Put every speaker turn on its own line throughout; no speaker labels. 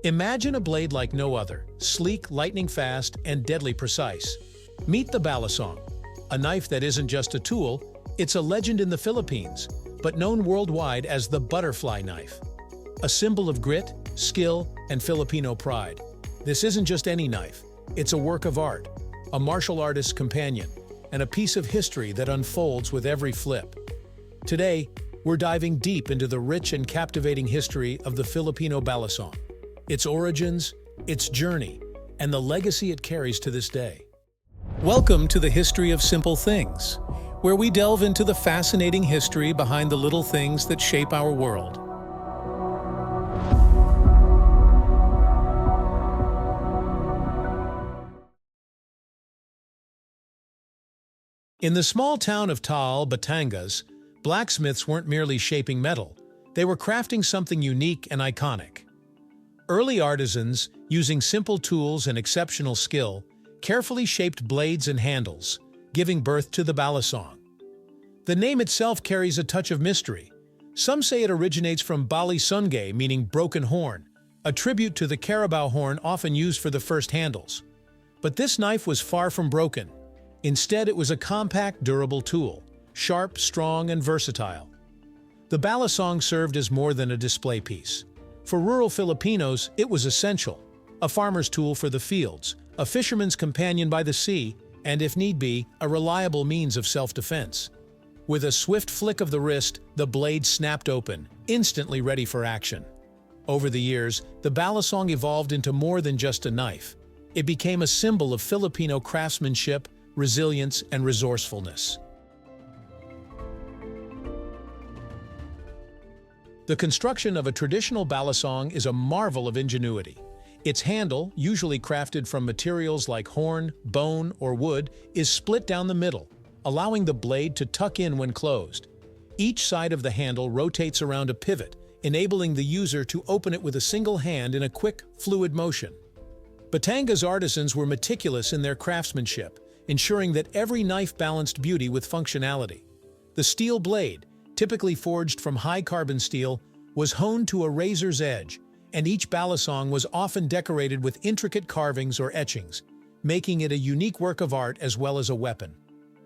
Imagine a blade like no other, sleek, lightning-fast, and deadly precise. Meet the Balisong, a knife that isn't just a tool, it's a legend in the Philippines, but known worldwide as the butterfly knife. A symbol of grit, skill, and Filipino pride. This isn't just any knife, it's a work of art, a martial artist's companion, and a piece of history that unfolds with every flip. Today, we're diving deep into the rich and captivating history of the Filipino Balisong, its origins, its journey, and the legacy it carries to this day. Welcome to the History of Simple Things, where we delve into the fascinating history behind the little things that shape our world. In the small town of Taal, Batangas, blacksmiths weren't merely shaping metal, they were crafting something unique and iconic. Early artisans, using simple tools and exceptional skill, carefully shaped blades and handles, giving birth to the Balisong. The name itself carries a touch of mystery. Some say it originates from Balisong, meaning broken horn, a tribute to the carabao horn often used for the first handles. But this knife was far from broken. Instead, it was a compact, durable tool, sharp, strong, and versatile. The Balisong served as more than a display piece. For rural Filipinos, it was essential, a farmer's tool for the fields, a fisherman's companion by the sea, and if need be, a reliable means of self-defense. With a swift flick of the wrist, the blade snapped open, instantly ready for action. Over the years, the Balisong evolved into more than just a knife. It became a symbol of Filipino craftsmanship, resilience, and resourcefulness. The construction of a traditional Balisong is a marvel of ingenuity. Its handle, usually crafted from materials like horn, bone, or wood, is split down the middle, allowing the blade to tuck in when closed. Each side of the handle rotates around a pivot, enabling the user to open it with a single hand in a quick, fluid motion. Batangas artisans were meticulous in their craftsmanship, ensuring that every knife balanced beauty with functionality. The steel blade, typically forged from high-carbon steel, was honed to a razor's edge, and each Balisong was often decorated with intricate carvings or etchings, making it a unique work of art as well as a weapon.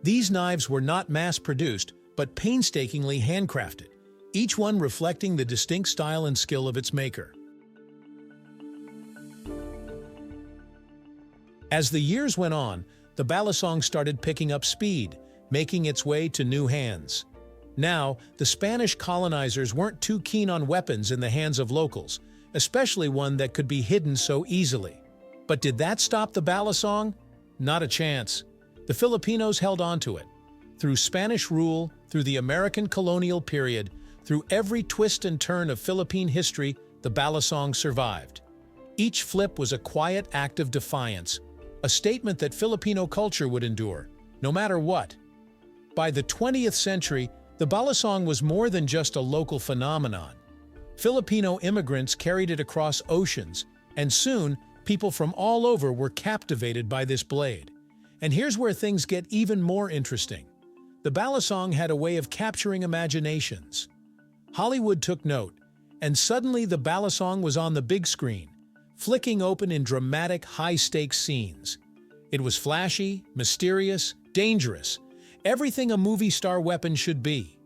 These knives were not mass-produced, but painstakingly handcrafted, each one reflecting the distinct style and skill of its maker. As the years went on, the Balisong started picking up speed, making its way to new hands. Now, the Spanish colonizers weren't too keen on weapons in the hands of locals, especially one that could be hidden so easily. But did that stop the Balisong? Not a chance. The Filipinos held on to it. Through Spanish rule, through the American colonial period, through every twist and turn of Philippine history, the Balisong survived. Each flip was a quiet act of defiance, a statement that Filipino culture would endure, no matter what. By the 20th century, the Balisong was more than just a local phenomenon. Filipino immigrants carried it across oceans, and soon, people from all over were captivated by this blade. And here's where things get even more interesting. The Balisong had a way of capturing imaginations. Hollywood took note, and suddenly the Balisong was on the big screen, flicking open in dramatic, high-stakes scenes. It was flashy, mysterious, dangerous, everything a movie star weapon should be.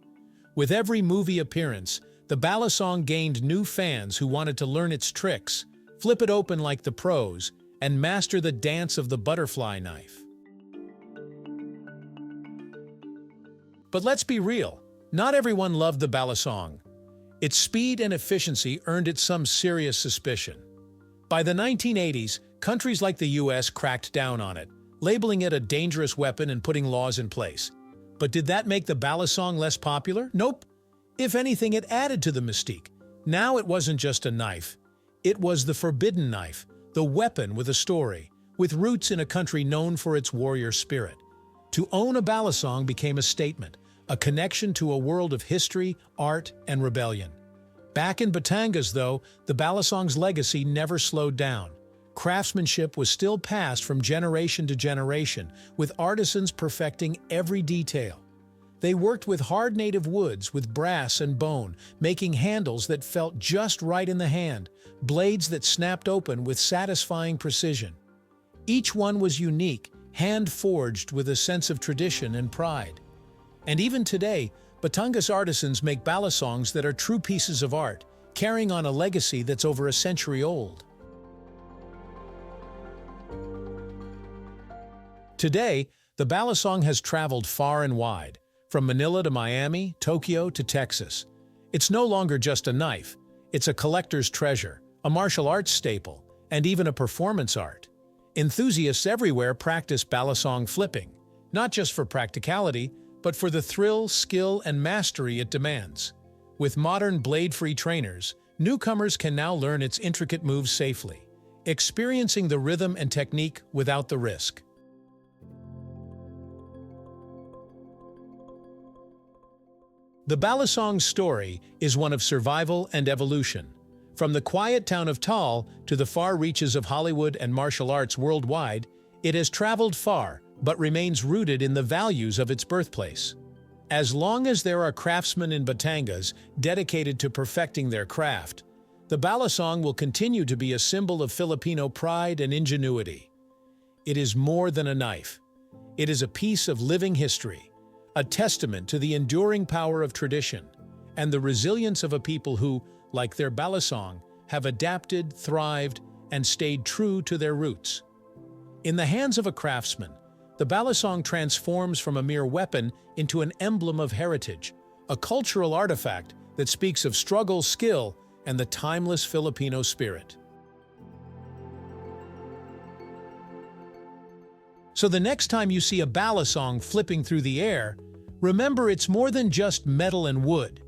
With every movie appearance, the Balisong gained new fans who wanted to learn its tricks, flip it open like the pros, and master the dance of the butterfly knife. But let's be real, not everyone loved the Balisong. Its speed and efficiency earned it some serious suspicion. By the 1980s, countries like the US cracked down on it, labeling it a dangerous weapon and putting laws in place. But did that make the Balisong less popular? Nope. If anything, it added to the mystique. Now it wasn't just a knife. It was the forbidden knife, the weapon with a story, with roots in a country known for its warrior spirit. To own a Balisong became a statement, a connection to a world of history, art, and rebellion. Back in Batangas, though, the Balisong's legacy never slowed down. Craftsmanship was still passed from generation to generation, with artisans perfecting every detail. They worked with hard native woods with brass and bone, making handles that felt just right in the hand, blades that snapped open with satisfying precision. Each one was unique, hand-forged with a sense of tradition and pride. And even today, Batangas artisans make balisongs that are true pieces of art, carrying on a legacy that's over a century old. Today, the balisong has traveled far and wide, from Manila to Miami, Tokyo to Texas. It's no longer just a knife, it's a collector's treasure, a martial arts staple, and even a performance art. Enthusiasts everywhere practice balisong flipping, not just for practicality, but for the thrill, skill, and mastery it demands. With modern blade-free trainers, newcomers can now learn its intricate moves safely, experiencing the rhythm and technique without the risk. The balisong's story is one of survival and evolution. From the quiet town of Taal to the far reaches of Hollywood and martial arts worldwide, it has traveled far but remains rooted in the values of its birthplace. As long as there are craftsmen in Batangas dedicated to perfecting their craft, the balisong will continue to be a symbol of Filipino pride and ingenuity. It is more than a knife. It is a piece of living history, a testament to the enduring power of tradition and the resilience of a people who, like their balisong, have adapted, thrived, and stayed true to their roots. In the hands of a craftsman, the balisong transforms from a mere weapon into an emblem of heritage, a cultural artifact that speaks of struggle, skill, and the timeless Filipino spirit. So the next time you see a balisong flipping through the air, remember it's more than just metal and wood.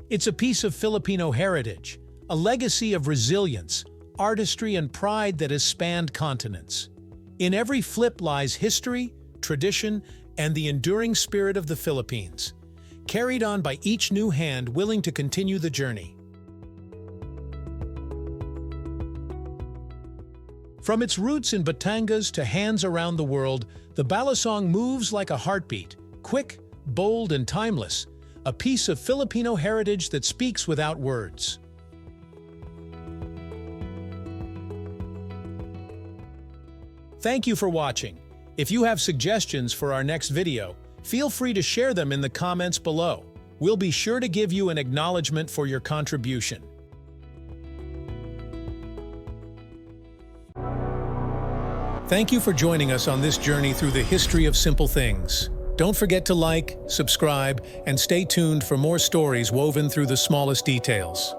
It's a piece of Filipino heritage, a legacy of resilience, artistry, and pride that has spanned continents. In every flip lies history, tradition, and the enduring spirit of the Philippines, carried on by each new hand willing to continue the journey. From its roots in Batangas to hands around the world, the balisong moves like a heartbeat, quick, bold, and timeless, a piece of Filipino heritage that speaks without words. Thank you for watching. If you have suggestions for our next video, feel free to share them in the comments below. We'll be sure to give you an acknowledgement for your contribution. Thank you for joining us on this journey through the history of simple things. Don't forget to like, subscribe, and stay tuned for more stories woven through the smallest details.